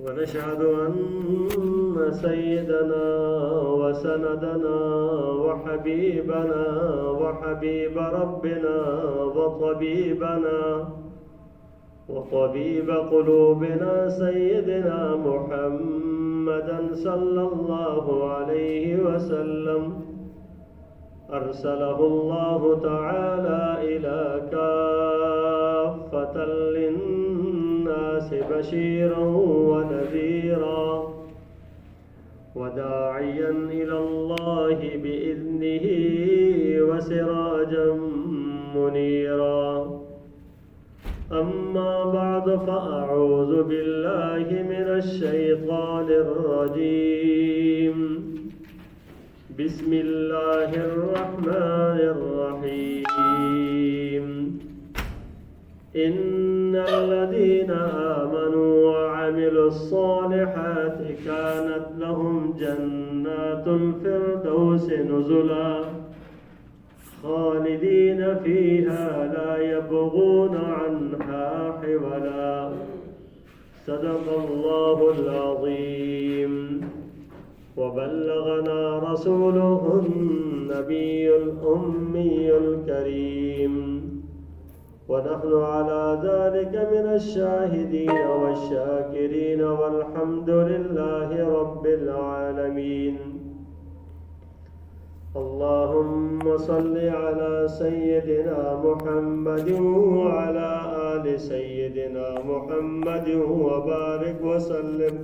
ونشهد أن سيدنا وسندنا وحبيبنا وحبيب ربنا وطبيب قلوبنا سيدنا محمدا صلى الله عليه وسلم أرسله الله تعالى إلى كافة للناس بشيرا ونذيرا وداعيا إلى الله بإذنه وسراجا منيرا. أما بعد فأعوذ بالله من الشيطان الرجيم. بسم الله الرحمن الرحيم. إن الذين آمنوا وعملوا الصالحات كانت لهم جنات الفردوس نزلا خالدين فيها لا يبغون عنها حولا. صدق الله العظيم. وبلغنا رسوله النبي الأمي الكريم، ونحن على ذلك من الشاهدين والشاكرين، والحمد لله رب العالمين. اللهم صل على سيدنا محمد وعلى آل سيدنا محمد وبارك وسلم.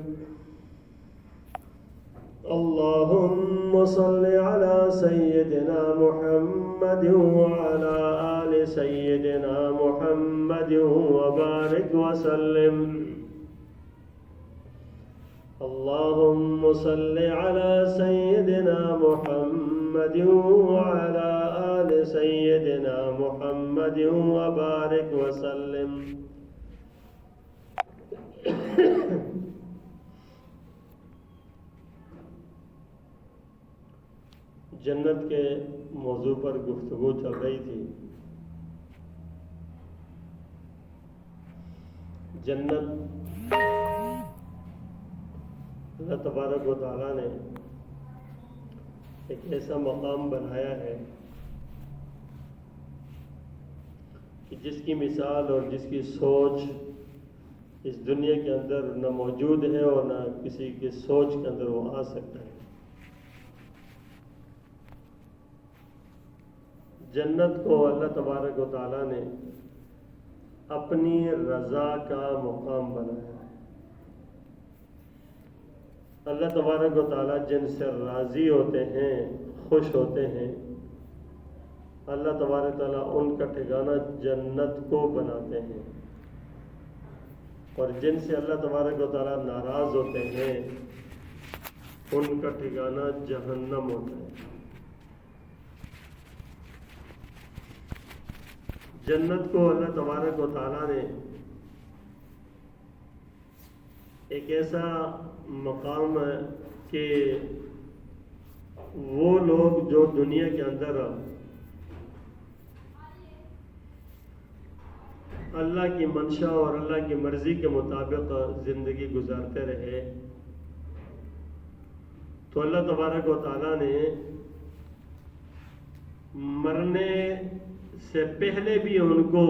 اللهم صل على سيدنا محمد وعلى آل سيدنا محمد وبارك وسلم. اللهم صل على سيدنا محمد وعلى آل سيدنا محمد وبارك وسلم. جنت کے موضوع پر گفتگو چل رہی تھی. جنت اللہ تبارک و تعالیٰ نے ایک ایسا مقام بنایا ہے کہ جس کی مثال اور جس کی سوچ اس دنیا کے اندر نہ موجود ہے اور نہ کسی کی سوچ کے اندر وہ آ سکتا ہے. جنت کو اللہ تبارک و تعالیٰ نے اپنی رضا کا مقام بنایا ہے. اللہ تبارک و تعالیٰ جن سے راضی ہوتے ہیں، خوش ہوتے ہیں، اللہ تبارک و تعالیٰ ان کا ٹھکانہ جنت کو بناتے ہیں، اور جن سے اللہ تبارک و تعالیٰ ناراض ہوتے ہیں ان کا ٹھکانہ جہنم ہوتا ہے. جنت کو اللہ تبارک و تعالیٰ نے ایک ایسا مقام ہے کہ وہ لوگ جو دنیا کے اندر اللہ کی منشا اور اللہ کی مرضی کے مطابق زندگی گزارتے رہے، تو اللہ تبارک و تعالیٰ نے مرنے سے پہلے بھی ان کو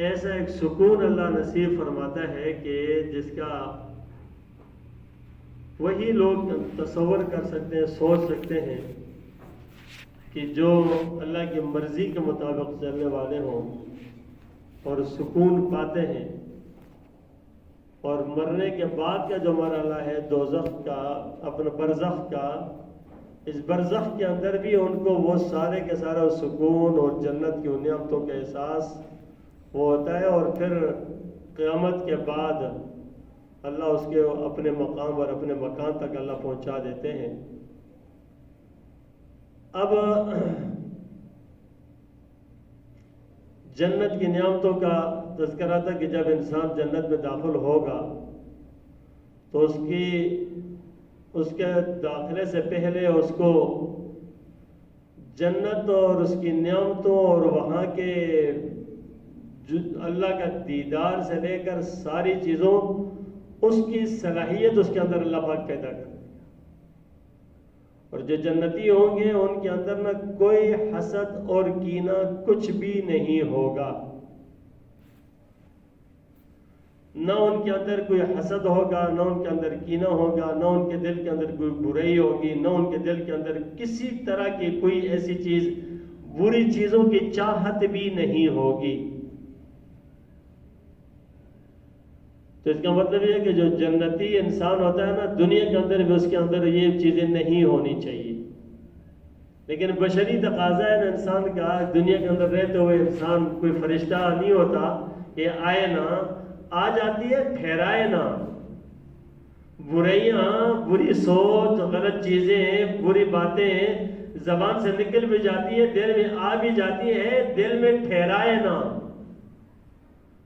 ایسا ایک سکون اللہ نصیب فرماتا ہے کہ جس کا وہی لوگ تصور کر سکتے ہیں، سوچ سکتے ہیں کہ جو اللہ کی مرضی کے مطابق چلنے والے ہوں اور سکون پاتے ہیں، اور مرنے کے بعد کا جو مرحلہ ہے دوزخ کا، اپنا برزخ کا، اس برزخ کے اندر بھی ان کو وہ سارے کے سارا سکون اور جنت کی نعمتوں کا احساس وہ ہوتا ہے، اور پھر قیامت کے بعد اللہ اس کے اپنے مقام اور اپنے مکان تک اللہ پہنچا دیتے ہیں. اب جنت کی نعمتوں کا تذکرہ تھا کہ جب انسان جنت میں داخل ہوگا تو اس کے داخلے سے پہلے اس کو جنت اور اس کی نعمتوں اور وہاں کے اللہ کا دیدار سے لے کر ساری چیزوں، اس کی صلاحیت اس کے اندر اللہ پاک پیدا کر دے گا۔ اور جو جنتی ہوں گے ان کے اندر نہ کوئی حسد اور کینہ کچھ بھی نہیں ہوگا، نہ ان کے اندر کوئی حسد ہوگا، نہ ان کے اندر کینہ ہوگا، نہ ان کے دل کے اندر کوئی برائی ہوگی، نہ ان کے دل کے اندر کسی طرح کی کوئی ایسی چیز، بری چیزوں کی چاہت بھی نہیں ہوگی۔ تو اس کا مطلب یہ ہے کہ جو جنتی انسان ہوتا ہے نا، دنیا کے اندر بھی اس کے اندر یہ چیزیں نہیں ہونی چاہیے، لیکن بشری تقاضا ہے نا انسان کا، دنیا کے اندر رہتے ہوئے انسان کوئی فرشتہ نہیں ہوتا کہ آئے نا، آ جاتی ہے ٹھہرائے نا، برائیاں، بری سوچ، غلط چیزیں، بری باتیں زبان سے نکل بھی جاتی ہے، دل میں آ بھی جاتی ہے، دل میں ٹھہرائے نا۔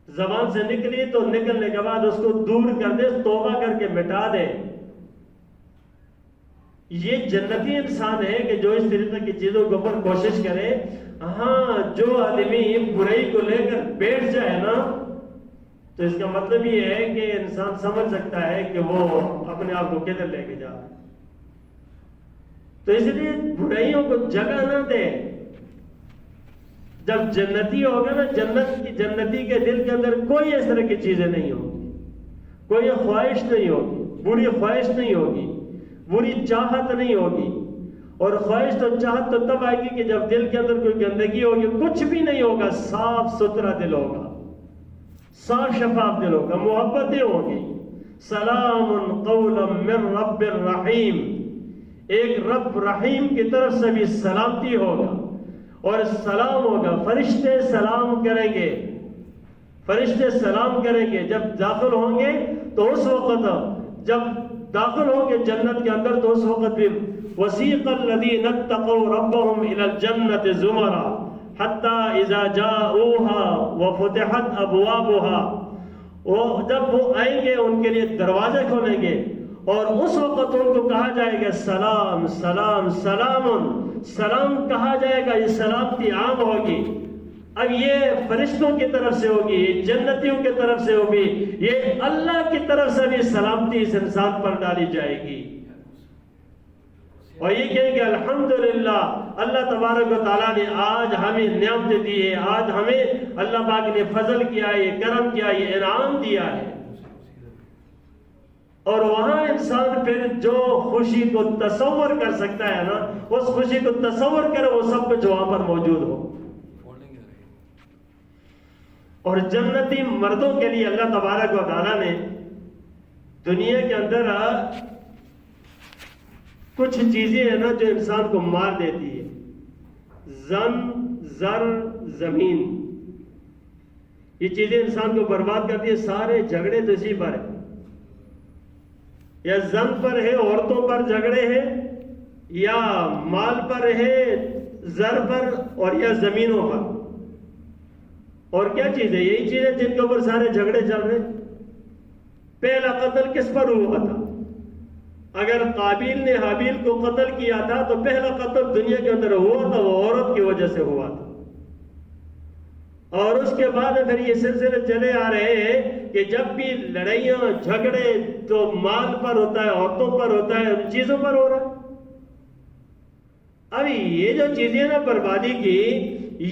زبان سے نکلی تو نکلنے کے بعد اس کو دور کر دے، توبہ کر کے مٹا دے۔ یہ جنتی انسان ہے کہ جو اس طریقے کی چیزوں کے اوپر کوشش کرے۔ ہاں، جو آدمی برائی کو لے کر بیٹھ جائے نا، تو اس کا مطلب یہ ہے کہ انسان سمجھ سکتا ہے کہ وہ اپنے آپ کو کدھر لے کے جا رہا ہے۔ تو اس لیے برائیوں کو جگہ نہ دے۔ جب جنتی ہوگا نا، جنتی کے دل کے اندر کوئی اس طرح کی چیزیں نہیں ہوگی، کوئی خواہش نہیں ہوگی، بری خواہش نہیں ہوگی، بری چاہت نہیں ہوگی۔ اور خواہش تو چاہت تو تب آئے گی کہ جب دل کے اندر کوئی گندگی ہوگی، کچھ بھی نہیں ہوگا، صاف ستھرا دل ہوگا، صاف شفاف دل ہوگا، محبتیں ہوگی۔ سلام قولا من رب الرحیم، ایک رب رحیم کی طرف سے بھی سلامتی ہوگا اور سلام ہوگا۔ فرشتے سلام کریں گے، فرشتے سلام کریں گے جب داخل ہوں گے، تو اس وقت جب داخل ہوں گے جنت کے اندر، تو اس وقت بھی وسیق الذین اتقوا ربهم الى الجنة زمرا حتی اذا جاؤوها وفتحت ابوابها، جب وہ آئیں گے ان کے لیے دروازے کھولیں گے، اور اس وقت ان کو کہا جائے گا سلام سلام سلام، سلام کہا جائے گا، یہ سلامتی عام ہوگی۔ اب یہ فرشتوں کی طرف سے ہوگی، یہ جنتیوں کی طرف سے ہوگی، یہ اللہ کی طرف سے بھی سلامتی اس انسان پر ڈالی جائے گی، اور یہ کہیں گے الحمدللہ، اللہ تبارک و تعالیٰ نے آج ہمیں نعمت دی ہے، آج ہمیں اللہ پاک نے فضل کیا ہے، کرم کیا ہے، یہ انعام دیا ہے۔ اور وہاں انسان پھر جو خوشی کو تصور کر سکتا ہے نا، اس خوشی کو تصور کرے، وہ سب کچھ وہاں پر موجود ہو۔ اور جنتی مردوں کے لیے اللہ تبارک و تعالیٰ نے دنیا کے اندر کچھ چیزیں ہیں نا جو انسان کو مار دیتی ہے، زن، زر، زمین، یہ چیزیں انسان کو برباد کرتی ہے۔ سارے جھگڑے تو اسی پر ہیں، یا زن پر ہے، عورتوں پر جھگڑے ہیں، یا مال پر ہے، زر پر، اور یا زمینوں پر۔ اور کیا چیز ہے؟ یہی چیز ہے جن کے اوپر سارے جھگڑے چل رہے۔ پہلا قتل کس پر ہوا تھا؟ اگر قابیل نے حابیل کو قتل کیا تھا تو پہلا قتل دنیا کے اندر ہوا تھا، وہ عورت کی وجہ سے ہوا تھا۔ اور اس کے بعد پھر یہ سلسلے چلے آ رہے ہیں کہ جب بھی لڑائیاں جھگڑے تو مال پر ہوتا ہے، عورتوں پر ہوتا ہے، ان چیزوں پر ہو رہا ہے۔ اب یہ جو چیزیں نا بربادی کی،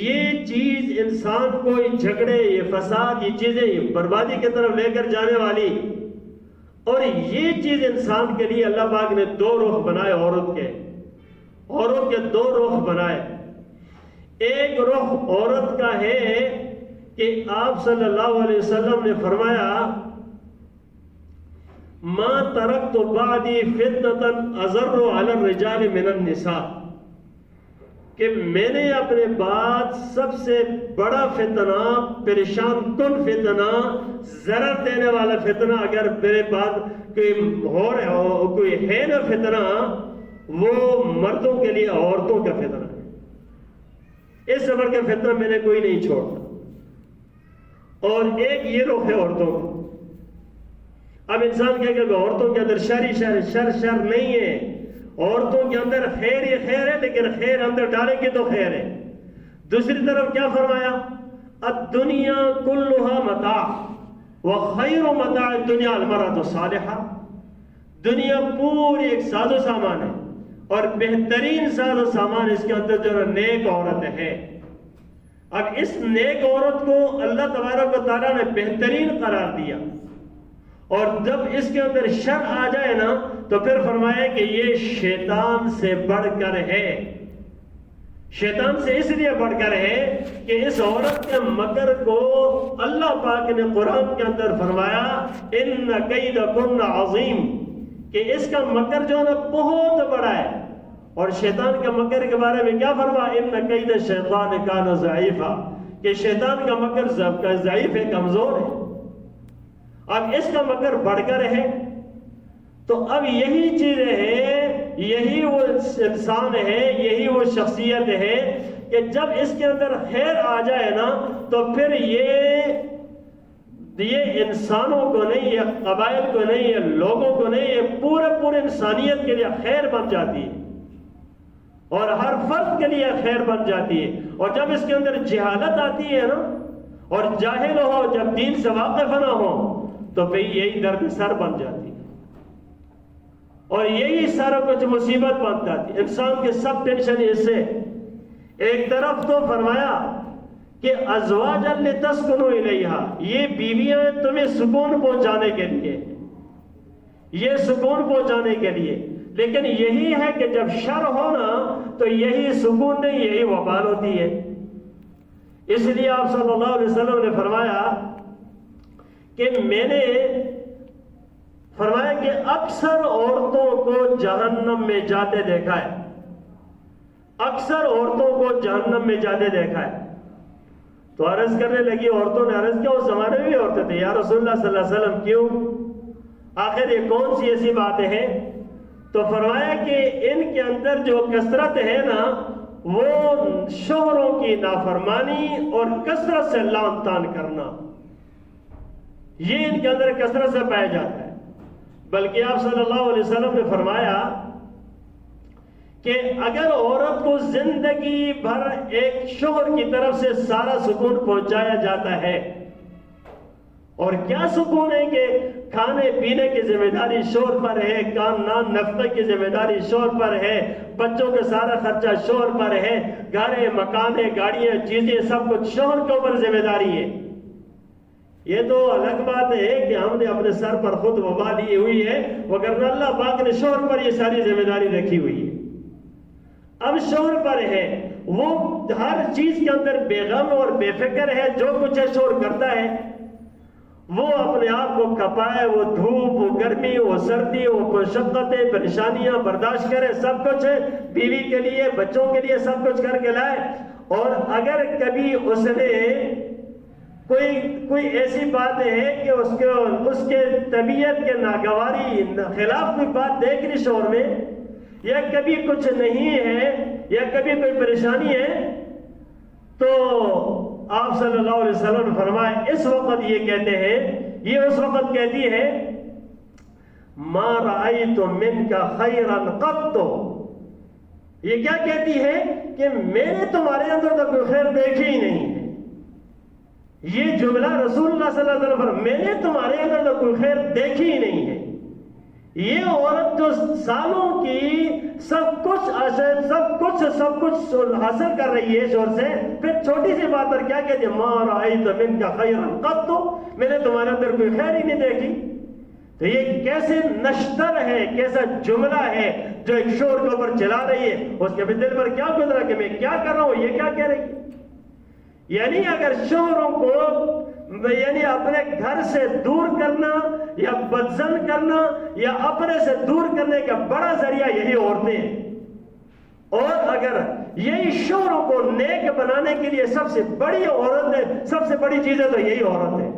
یہ چیز انسان کو جھگڑے، یہ فساد، یہ چیزیں بربادی کی طرف لے کر جانے والی، اور یہ چیز انسان کے لیے اللہ پاک نے دو رخ بنائے، عورت کے دو رخ بنائے۔ ایک رخ عورت کا ہے کہ آپ صلی اللہ علیہ وسلم نے فرمایا ما ترکت بعدی فتنة اضر علی الرجال من النساء، کہ میں نے اپنے بعد سب سے بڑا فتنہ، پریشان کن فتنہ، ضرر دینے والا فتنہ اگر میرے بعد کوئی ہے نا فتنہ، وہ مردوں کے لیے عورتوں کا فتنہ ہے۔ اس سے بڑھ کے فتنہ میں نے کوئی نہیں چھوڑا۔ اور ایک یہ رخ ہے عورتوں کا۔ اب انسان کہے کہ عورتوں کے اندر شر نہیں ہے، عورتوں کے اندر خیر ہی خیر ہے، لیکن خیر اندر ڈالے گی تو خیر ہے۔ دوسری طرف کیا فرمایا؟ الدنیا کلھا متاع وخیر متاع الدنیا المرأۃ الصالحہ، دنیا پوری ایک ساز و سامان ہے اور بہترین ساز و سامان اس کے اندر جو نیک عورت ہے۔ اب اس نیک عورت کو اللہ تبارک و تعالیٰ نے بہترین قرار دیا، اور جب اس کے اندر شر آ جائے نا تو پھر فرمایا کہ یہ شیطان سے بڑھ کر ہے۔ شیطان سے اس لیے بڑھ کر ہے کہ اس عورت کے مکر کو اللہ پاک نے قرآن کے اندر فرمایا ان کیدکن عظیم، کہ اس کا مکر جو ہے نا بہت بڑا ہے۔ اور شیطان کے مکر کے بارے میں کیا فرمایا؟ ان کید الشیطان کان ضعیفا، کہ شیطان کا مکر ضعیف ہے، کمزور ہے۔ اب اس کا مکر بڑھ کر ہے، تو اب یہی چیزیں ہیں، یہی وہ انسان ہے، یہی وہ شخصیت ہے کہ جب اس کے اندر خیر آ جائے نا تو پھر یہ انسانوں کو نہیں، یہ قبائل کو نہیں، یہ لوگوں کو نہیں، یہ پورے انسانیت کے لیے خیر بن جاتی ہے اور ہر فرد کے لیے خیر بن جاتی ہے۔ اور جب اس کے اندر جہالت آتی ہے نا اور جاہل ہو، جب دین سے واقف نہ ہو، تو پھر یہی درد سر بن جاتی ہے اور یہی سارا کچھ مصیبت بن جاتی ہے۔ انسان کے سب ٹینشن اس سے، ایک طرف تو فرمایا کہ ازواجا لتسکنوا الیہا، یہ بیویاں تمہیں سکون پہنچانے کے لیے، یہ سکون پہنچانے کے لیے، لیکن یہی ہے کہ جب شر ہونا تو یہی سکون نہیں، یہی وبال ہوتی ہے۔ اس لیے آپ صلی اللہ علیہ وسلم نے فرمایا کہ میں نے فرمایا کہ اکثر عورتوں کو جہنم میں جاتے دیکھا ہے، اکثر عورتوں کو جہنم میں جاتے دیکھا ہے۔ تو عرض کرنے لگی، عورتوں نے عرض کیا، اس زمانے میں بھی عورتیں تھے، یا رسول اللہ صلی اللہ علیہ وسلم کیوں؟ آخر یہ کون سی ایسی باتیں ہیں؟ تو فرمایا کہ ان کے اندر جو کثرت ہے نا، وہ شوہروں کی نافرمانی اور کثرت سے لعن طعن کرنا، یہ ان کے اندر کثرت سے پایا جاتا ہے۔ بلکہ آپ صلی اللہ علیہ وسلم نے فرمایا کہ اگر عورت کو زندگی بھر ایک شوہر کی طرف سے سارا سکون پہنچایا جاتا ہے، اور کیا سکون ہے کہ کھانے پینے کی ذمہ داری شوہر پر ہے، کام نفقے کی ذمہ داری شوہر پر ہے، بچوں کا سارا خرچہ شوہر پر ہے، گھریں مکانیں گاڑیاں چیزیں سب کچھ شوہر کے اوپر ذمہ داری ہے۔ یہ تو الگ بات ہے کہ ہم نے اپنے سر پر خود وبا لی ہوئی ہے، وگرنہ اللہ پاک نے شوہر پر یہ ساری ذمہ داری رکھی ہوئی ہے۔ اب شوہر پر ہے، وہ ہر چیز کے اندر بے غم اور بے فکر ہے، جو کچھ ہے شوہر کرتا ہے، وہ اپنے آپ کو کپائے، وہ دھوپ، وہ گرمی، وہ سردی، وہ مشقتیں پریشانیاں برداشت کرے، سب کچھ ہے بیوی کے لیے، بچوں کے لیے سب کچھ کر کے لائے۔ اور اگر کبھی اس نے کوئی ایسی بات ہے کہ اس کے طبیعت کے ناگواری خلاف کوئی بات دیکھ لی شوہر میں، یا کبھی کچھ نہیں ہے، یا کبھی کوئی پریشانی ہے، تو آپ صلی اللہ علیہ وسلم نے فرمایا اس وقت یہ کہتے ہیں، یہ اس وقت کہتی ہے ما رأیت منک خیرا قط، یہ کیا کہتی ہے کہ میں نے تمہارے اندر تو کوئی خیر دیکھی ہی نہیں ہے۔ یہ جملہ رسول اللہ صلی اللہ علیہ وسلم فرمایا، میں نے تمہارے اندر تو کوئی خیر دیکھی ہی نہیں ہے۔ یہ عورت جو سالوں کی سب کچھ حاصل کر رہی ہے شوہر سے، پھر چھوٹی سی بات پر کیا کہتی ہے ما رأیت منک خیرا قط، میں نے تمہارے اندر کوئی خیر ہی نہیں دیکھی۔ تو یہ کیسے نشتر ہے، کیسا جملہ ہے جو ایک شوہر کے اوپر چلا رہی ہے، اس کے دل پر کیا گزرا کہ میں کیا کر رہا ہوں، یہ کیا کہہ رہی ہے۔ یعنی اگر شوہروں کو اپنے گھر سے دور کرنا یا بدزن کرنا یا اپنے سے دور کرنے کا بڑا ذریعہ یہی عورتیں ہیں، اور اگر یہی شوہروں کو نیک بنانے کے لیے سب سے بڑی عورت ہے، سب سے بڑی چیز ہے تو یہی عورت ہے۔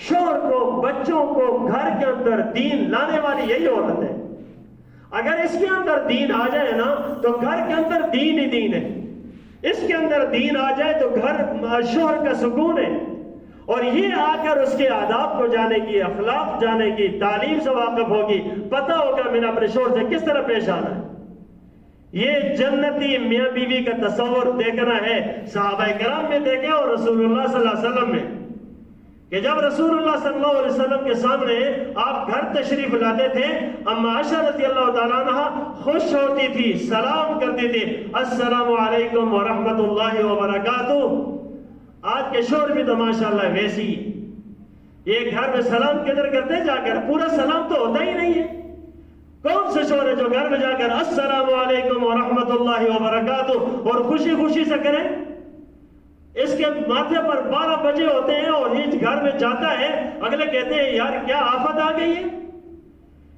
شوہر کو، بچوں کو گھر کے اندر دین لانے والی یہی عورت ہے۔ اگر اس کے اندر دین آ جائے نا تو گھر کے اندر دین ہی دین ہے، اس کے اندر دین آ جائے تو گھر شوہر کا سکون ہے، اور یہ آ کر اس کے آداب کو جانے کی، اخلاق جانے کی، تعلیم سے واقف ہوگی، پتہ ہوگا میں نے اپنے شوہر سے کس طرح پیش آنا ہے۔ یہ جنتی میاں بیوی کا تصور دیکھنا ہے صحابہ کرام میں دیکھیں اور رسول اللہ صلی اللہ علیہ وسلم میں، کہ جب رسول اللہ صلی اللہ علیہ وسلم کے سامنے آپ گھر تشریف لاتے تھے، اما عائشہ رضی اللہ تعالیٰ عنہ خوش ہوتی تھی، سلام کرتی تھی، السلام علیکم ورحمۃ اللہ وبرکاتہ۔ آج کے شور بھی تو ماشاءاللہ ویسی، ایک گھر میں سلام کدھر کرتے جا کر، پورا سلام تو ہوتا ہی نہیں ہے۔ کون سے شور ہے جو گھر میں جا کر السلام علیکم ورحمۃ اللہ وبرکاتہ اور خوشی خوشی سے کریں؟ اس کے ماتھے پر 12 بجے ہوتے ہیں اور یہ گھر میں جاتا ہے، اگلے کہتے ہیں یار کیا آفت آ گئی ہے۔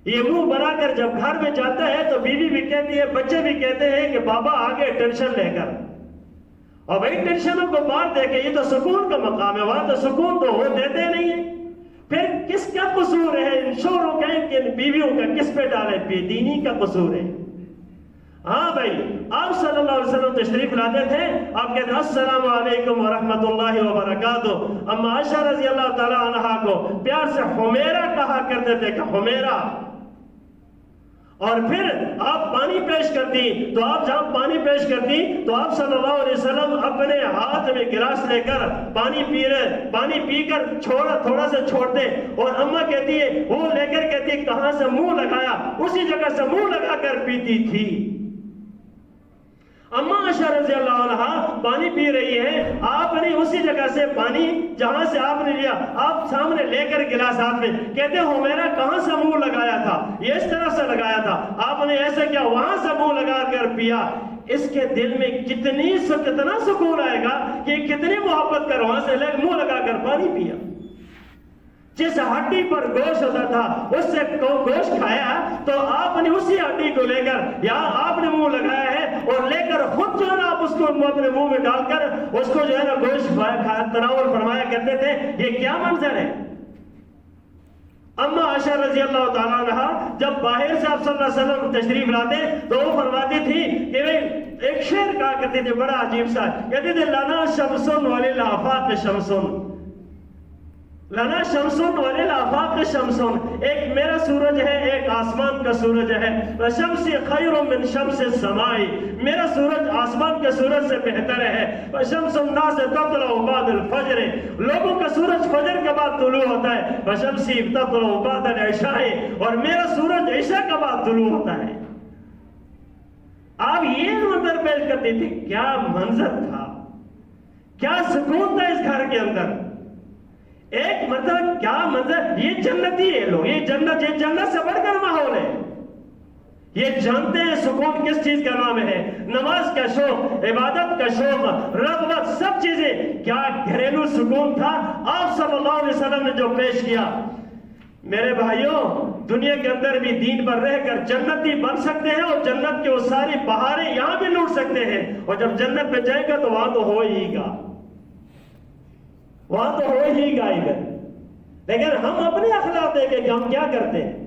یہ منہ بنا کر جب گھر میں جاتا ہے تو بیوی بھی کہتی ہے، بچے بھی کہتے ہیں کہ بابا آگے ٹینشن لے کر، اور بھائی ٹینشنوں کو باہر دے کے، یہ تو سکون کا مقام ہے، وہاں تو سکون تو ہو دیتے نہیں ہیں۔ پھر کس کا قصور ہے ان شوہروں کا، ان بیویوں کا کس پہ ڈالے؟ بے دینی کا قصور ہے۔ ہاں بھائی، آپ صلی اللہ علیہ وسلم تشریف لاتے تھے، آپ کہتے ہیں السلام علیکم ورحمۃ اللہ وبرکاتہ۔ اما عائشہ رضی اللہ تعالی عنہا کو پیار سے حمیرہ کہا کرتے تھے کہ حمیرہ، اور پھر آپ پانی پیش کرتی تو آپ جہاں پانی پیش کرتی تو آپ صلی اللہ علیہ وسلم اپنے ہاتھ میں گلاس لے کر پانی پی کر تھوڑا سا چھوڑتے، اور اماں کہتی ہے، وہ لے کر کہتی ہے کہاں سے منہ لگایا، اسی جگہ سے منہ لگا کر پیتی تھی۔ اما عائشہ رضی اللہ عنہا پانی پی رہی ہے، آپ نے اسی جگہ سے پانی جہاں سے آپ نے لیا، آپ سامنے لے کر گلاس ہاتھ میں، کہتے ہو میرا کہاں سے منہ لگایا تھا؟ یہ اس طرح سے لگایا تھا، آپ نے ایسا کیا، وہاں سے منہ لگا کر پیا۔ اس کے دل میں کتنا سکون آئے گا کہ کتنی محبت کر وہاں سے منہ لگا کر پانی پیا۔ جس ہڈی پر گوشت ہوتا تھا اس سے گوشت کھایا تو آپ نے اسی ہڈی کو لے کر یہاں آپ نے منہ لگایا ہے، اور لے کر خود جو ہے نا آپ اس کو اپنے منہ میں ڈال کر اس کو جو ہے نا گوشت تناول فرمایا کرتے تھے۔ یہ کیا منظر ہے؟ اما عائشہ رضی اللہ تعالیٰ عنہ جب باہر سے آپ صلی اللہ علیہ وسلم تشریف لاتے تو وہ فرماتی تھی کہ ایک شعر کہا کرتے تھے بڑا عجیب سا، کہتے تھے لنا شمسن وللآفاق شمسن، لنا شمسن وللآفاق شمسن، ایک میرا سورج ہے، ایک آسمان کا سورج ہے، وشمس خیر من شمس السماء، میرا سورج آسمان کے سورج سے بہتر ہے، وشمس الناس تطلع بعد الفجر، لوگوں کا سورج فجر کے بعد طلوع ہوتا ہے، وشمسی تطلع بعد العشاء، اور میرا سورج عشاء کے بعد طلوع ہوتا ہے۔ آپ یہ منظر پیش کرتی تھی، کیا منظر تھا، کیا سکون تھا اس گھر کے اندر، ایک مطلب کیا منظر۔ یہ جنتی ہے لوگ، یہ جنت سے بڑھ کر ماحول ہے۔ یہ جانتے ہیں سکون کس چیز کا نام ہے، نماز کا شوق، عبادت کا شوق، رغبت، سب چیزیں۔ کیا گھریلو سکون تھا آپ صلی اللہ علیہ وسلم نے جو پیش کیا۔ میرے بھائیوں، دنیا کے اندر بھی دین پر رہ کر جنتی بن سکتے ہیں، اور جنت کے وہ ساری بہاریں یہاں بھی لوٹ سکتے ہیں، اور جب جنت پہ جائیں گا تو وہاں تو ہو ہی گا، وہاں تو ہو ہی گا ادھر۔ لیکن ہم اپنے اخلاق دیکھیں کہ ہم کیا کرتے ہیں۔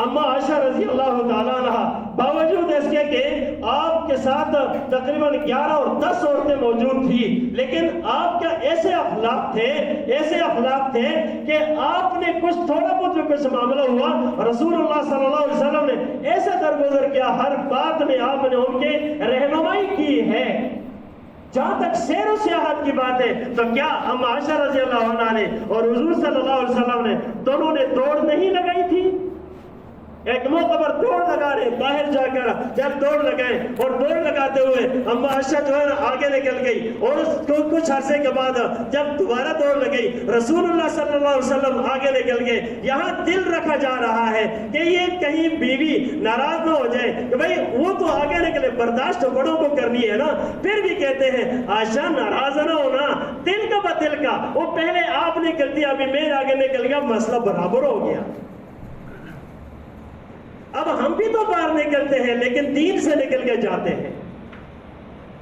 اما عائشہ رضی اللہ تعالیٰ عنہ باوجود اس کے کہ آپ کے ساتھ تقریباً 11 اور 10 عورتیں موجود تھی، لیکن آپ کا ایسے اخلاق تھے کہ آپ نے کچھ تھوڑا بہت جو کچھ معاملہ ہوا، رسول اللہ صلی اللہ علیہ وسلم نے ایسا درگزر کیا، ہر بات میں آپ نے ان کے رہنمائی کی ہے۔ جہاں تک سیر و سیاحت کی بات ہے تو کیا اما عائشہ رضی اللہ عنہ نے اور حضور صلی اللہ علیہ وسلم نے دونوں نے دوڑ نہیں لگائی تھی؟ ایک موقع پر دوڑ لگا رہے، باہر جا کر جب دوڑ لگائے، اور دوڑ لگاتے ہوئے اما عائشہ جو ہے آگے نکل گئی، اور اس کو کچھ عرصے کے بعد جب دوبارہ دوڑ لگئی، رسول اللہ صلی اللہ علیہ وسلم آگے نکل گئے۔ یہاں دل رکھا جا رہا ہے کہ یہ کہیں بیوی ناراض نہ ہو جائے کہ بھائی وہ تو آگے نکلے، برداشت تو بڑوں کو کرنی ہے نا۔ پھر بھی کہتے ہیں عائشہ ناراض نہ ہونا، دل کا بدل کا، وہ پہلے آپ نکل دیا، ابھی میں آگے نکل گیا، مسئلہ برابر ہو گیا۔ اب ہم بھی تو باہر نکلتے ہیں لیکن دین سے نکل کے جاتے ہیں،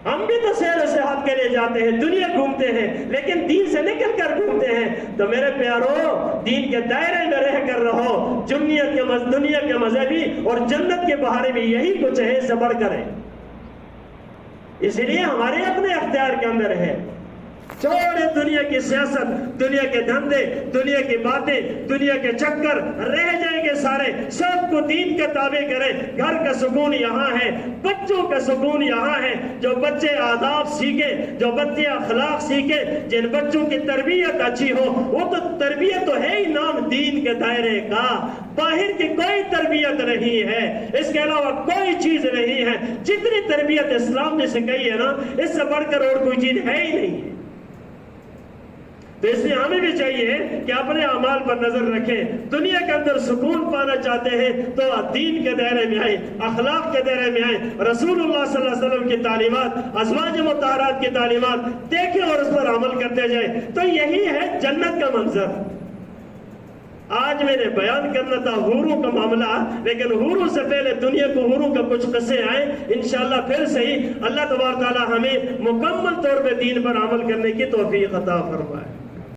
ہم بھی تو سیر و سیاحت کے لیے جاتے ہیں، دنیا گھومتے ہیں، لیکن دین سے نکل کر گھومتے ہیں۔ تو میرے پیارو، دین کے دائرے میں رہ کر رہو، دنیا کے مذہبی اور جنت کے بہارے بھی یہی کچھ ہے، سے بڑھ کر ہے۔ اس لیے ہمارے اپنے اختیار کے اندر ہے چھوڑے دنیا کی سیاست، دنیا کے دھندے، دنیا کی باتیں، دنیا کے چکر، رہ جائیں گے سارے، سب کو دین کے تابع کریں۔ گھر کا سکون یہاں ہے، بچوں کا سکون یہاں ہے۔ جو بچے آداب سیکھیں، جو بچے اخلاق سیکھیں، جن بچوں کی تربیت اچھی ہو، وہ تو تربیت تو ہے ہی نام دین کے دائرے کا، باہر کی کوئی تربیت نہیں ہے، اس کے علاوہ کوئی چیز نہیں ہے۔ جتنی تربیت اسلام نے سکھائی ہے نا، اس سے بڑھ کر اور کوئی چیز ہے ہی نہیں۔ تو اس لیے ہمیں بھی چاہیے کہ اپنے اعمال پر نظر رکھیں۔ دنیا کے اندر سکون پانا چاہتے ہیں تو دین کے دائرے میں آئیں، اخلاق کے دائرے میں آئیں، رسول اللہ صلی اللہ علیہ وسلم کی تعلیمات، ازواج مطہرات کی تعلیمات دیکھیں اور اس پر عمل کرتے جائیں، تو یہی ہے جنت کا منظر۔ آج میں نے بیان کرنا تھا حوروں کا معاملہ، لیکن حوروں سے پہلے دنیا کو حوروں کا کچھ قصے آئے، انشاءاللہ پھر صحیح اللہ تبارک تعالی ہمیں مکمل طور پہ دین پر عمل کرنے کی توفیق عطا فرمائے۔